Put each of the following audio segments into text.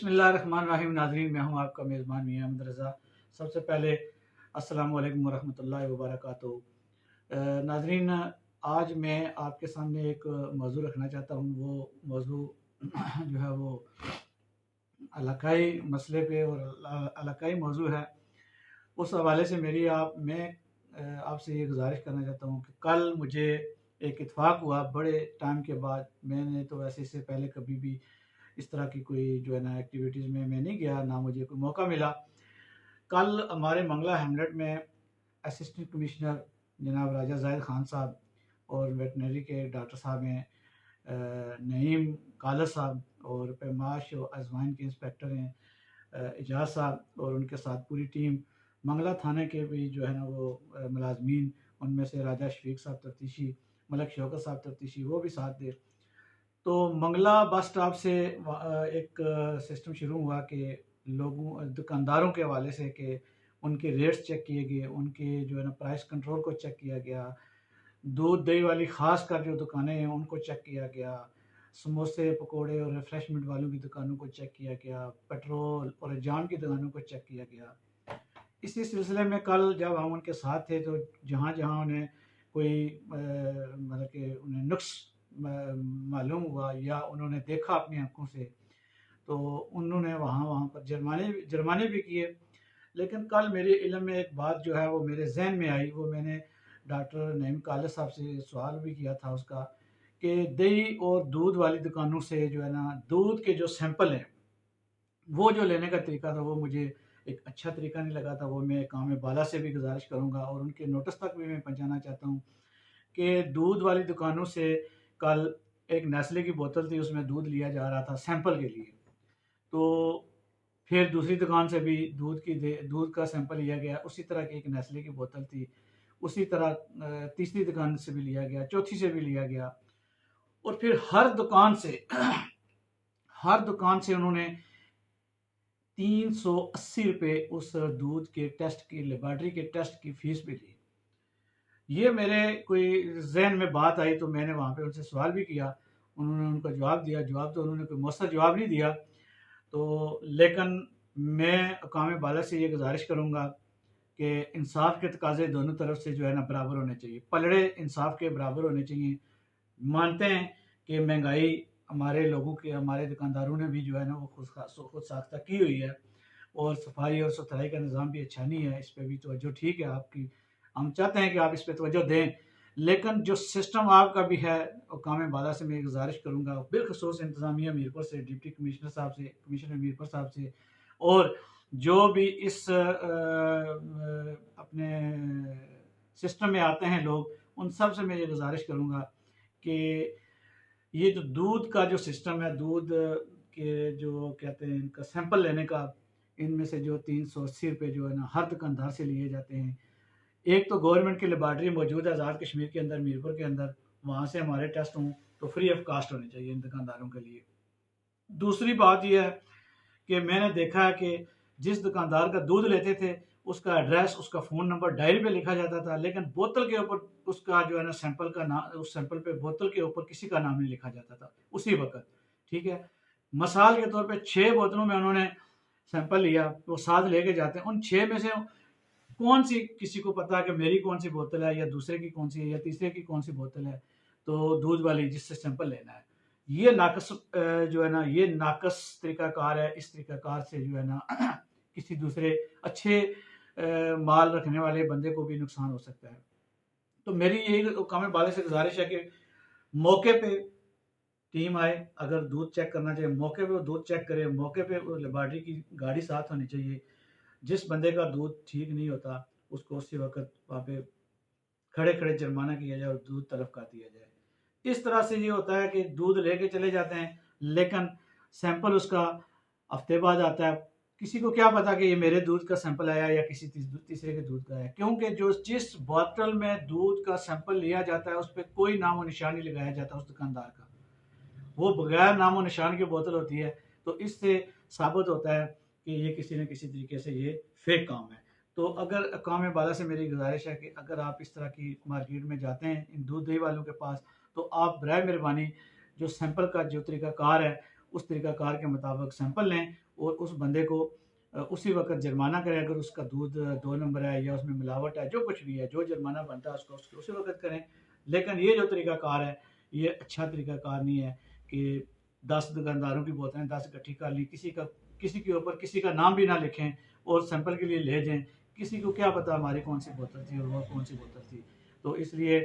बिस्मिल्लाहिर्रहमानिर्रहीम। नाज़रीन, मैं हूं आपका मेज़बान मियां अहमद रज़ा। सबसे पहले अस्सलाम वालेकुम वरहमतुल्लाहि वबरकातुहू। नाज़रीन, आज मैं आपके सामने एक मौजू रखना चाहता हूं। वो मौजू जो है वो इलाकाई मसले पे और इलाकाई मौजू है। उस हवाले से मैं आपसे ये गुजारिश करना चाहता हूँ कि कल मुझे एक इत्तेफाक हुआ बड़े टाइम के बाद। मैंने तो वैसे इससे पहले कभी भी इस तरह की कोई जो है ना एक्टिविटीज़ में मैं नहीं गया, ना मुझे कोई मौका मिला। कल हमारे मंगला हैमलेट में असिस्टेंट कमिश्नर जनाब राजा जाहिद खान साहब और वेटनरी के डॉक्टर साहब हैं नईम कालर साहब, और पैमाश और अजवाइन के इंस्पेक्टर हैं एजाज साहब, और उनके साथ पूरी टीम मंगला थाने के भी जो है ना वो मुलाजमीन, उनमें से राजा शफीक साहब तफ्तीशी, मलक शौकत साहब तफ्तीशी, वो भी साथ थे। तो मंगला बस स्टॉप से एक सिस्टम शुरू हुआ कि दुकानदारों के हवाले से कि उनके रेट्स चेक किए गए, उनके जो है ना प्राइस कंट्रोल को चेक किया गया, दूध दही वाली ख़ास कर जो दुकानें हैं उनको चेक किया गया, समोसे पकोड़े और रिफ्रेशमेंट वालों की दुकानों को चेक किया गया, पेट्रोल और जाम की दुकानों को चेक किया गया। इसी सिलसिले में कल जब हम उनके साथ थे तो जहाँ जहाँ उन्हें कोई मतलब कि उन्हें नुक्स मालूम हुआ या उन्होंने देखा अपनी आंखों से, तो उन्होंने वहाँ वहाँ पर जुर्माने भी किए। लेकिन कल मेरे इल्म में एक बात जो है वो मेरे जहन में आई, वो मैंने डॉक्टर नईम काले साहब से सवाल भी किया था उसका, कि दही और दूध वाली दुकानों से जो है ना दूध के जो सैंपल हैं वो जो लेने का तरीका था वो मुझे एक अच्छा तरीका नहीं लगा था। वो मैं काम बाला से भी गुजारिश करूँगा और उनके नोटिस तक भी मैं पहुँचाना चाहता हूँ कि दूध वाली दुकानों से कल एक नेस्ले की बोतल थी, उसमें दूध लिया जा रहा था सैंपल के लिए। तो फिर दूसरी दुकान से भी दूध का सैंपल लिया गया, उसी तरह की एक नेस्ले की बोतल थी। उसी तरह तीसरी दुकान से भी लिया गया, चौथी से भी लिया गया, और फिर हर दुकान से हर दुकान से उन्होंने 380 रुपये उस दूध के टेस्ट की, लेबॉर्ट्री के टेस्ट की फीस भी ली। ये मेरे कोई जहन में बात आई तो मैंने वहाँ पे उनसे सवाल भी किया, उन्होंने उनका जवाब दिया। जवाब तो उन्होंने कोई मौसर जवाब नहीं दिया। तो लेकिन मैं अकाम बाला से ये गुजारिश करूँगा कि इंसाफ के तकाजे दोनों तरफ से जो है ना बराबर होने चाहिए, पलड़े इंसाफ के बराबर होने चाहिए। मानते हैं कि महंगाई हमारे लोगों के, हमारे दुकानदारों ने भी जो है ना वो खुद साख्ता की हुई है, और सफाई और सुथराई का निज़ाम भी अच्छा नहीं है। इस पर भी तवज्जो ठीक है आपकी, हम चाहते हैं कि आप इस पर तवज्जो दें। लेकिन जो सिस्टम आपका भी है, काम बाला से मैं गुजारिश करूँगा, बिलखसूस इंतज़ामिया मीरपुर से, डिप्टी कमिश्नर साहब से, कमिश्नर मीरपुर साहब से, और जो भी इस अपने सिस्टम में आते हैं लोग, उन सब से मैं ये गुजारिश करूँगा कि ये जो दूध का जो सिस्टम है, दूध के जो कहते हैं इनका सैंपल लेने का, इनमें से जो 380 रुपये जो है ना हर दुकानदार से लिए जाते हैं। एक तो गवर्नमेंट की लेबॉर्ट्री मौजूद है आज़ाद कश्मीर के अंदर, मीरपुर के अंदर, वहाँ से हमारे टेस्ट हों तो फ्री ऑफ कास्ट होने चाहिए इन दुकानदारों के लिए। दूसरी बात यह है कि मैंने देखा है कि जिस दुकानदार का दूध लेते थे उसका एड्रेस, उसका फ़ोन नंबर डायरी पे लिखा जाता था, लेकिन बोतल के ऊपर उसका जो है ना सैंपल का नाम, उस सैंपल पे बोतल के ऊपर किसी का नाम नहीं लिखा जाता था उसी वक्त। ठीक है, मिसाल के तौर पे 6 बोतलों में उन्होंने सैंपल लिया, वो साथ लेके जाते हैं, उन 6 में से कौन सी, किसी को पता है कि मेरी कौन सी बोतल है या दूसरे की कौन सी है या तीसरे की कौन सी बोतल है, तो दूध वाली जिससे सैंपल लेना है। ये नाकस जो है ना, ये नाकस तरीकाकार है। इस तरीकाकार से जो है ना किसी दूसरे अच्छे माल रखने वाले बंदे को भी नुकसान हो सकता है। तो मेरी यही काम बाले से गुजारिश है कि मौके पे टीम आए, अगर दूध चेक करना चाहिए मौके पे वो दूध चेक करे, मौके पे वो लेबॉर्ट्री की गाड़ी साथ होनी चाहिए। जिस बंदे का दूध ठीक नहीं होता उसको उसी वक्त वहाँ पे खड़े खड़े जुर्माना किया जाए और दूध तलब कर दिया जाए। इस तरह से ये होता है कि दूध लेके चले जाते हैं, लेकिन सैंपल उसका हफ्ते बाद आता है। किसी को क्या पता कि ये मेरे दूध का सैंपल आया या किसी तीसरे के दूध का आया, क्योंकि जो जिस बोतल में दूध का सैंपल लिया जाता है उस पर कोई नामो निशान नहीं लगाया जाता उस दुकानदार का, वो बगैर नामो निशान की बोतल होती है। तो इससे साबित होता है कि ये किसी न किसी तरीके से ये फेक काम है। तो अगर अक़वाम बाला से मेरी गुजारिश है कि अगर आप इस तरह की मार्केट में जाते हैं इन दूध दही वालों के पास, तो आप बराए मेहरबानी जो सैंपल का जो तरीकाकार है उस तरीक़ा कार के मुताबिक सैंपल लें और उस बंदे को उसी वक्त जुर्माना करें। अगर उसका दूध 2 नंबर है या उसमें मिलावट है, जो कुछ भी है, जो जुर्माना बनता है उसको उसी वक्त करें। लेकिन ये जो तरीक़ाकार है, ये अच्छा तरीक़ाकार नहीं है कि 10 दुकानदारों की बोतलें 10 इकट्ठी कर ली, किसी के ऊपर किसी का नाम भी ना लिखें और सैंपल के लिए ले जाएँ। किसी को क्या पता हमारी कौन सी बोतल थी और वो कौन सी बोतल थी। तो इसलिए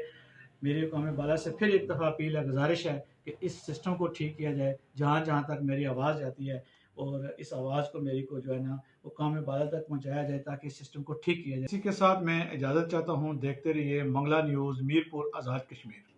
मेरी कौम बाला से फिर एक दफ़ा अपील है, गुजारिश है कि इस सिस्टम को ठीक किया जाए। जहाँ जहाँ तक मेरी आवाज़ जाती है और इस आवाज़ को मेरी को जो है ना वो कौम बाला तक पहुँचाया जाए ताकि इस सिस्टम को ठीक किया जाए। इसी के साथ मैं इजाज़त चाहता हूँ। देखते रहिए मंगला न्यूज़, मीरपुर, आज़ाद कश्मीर।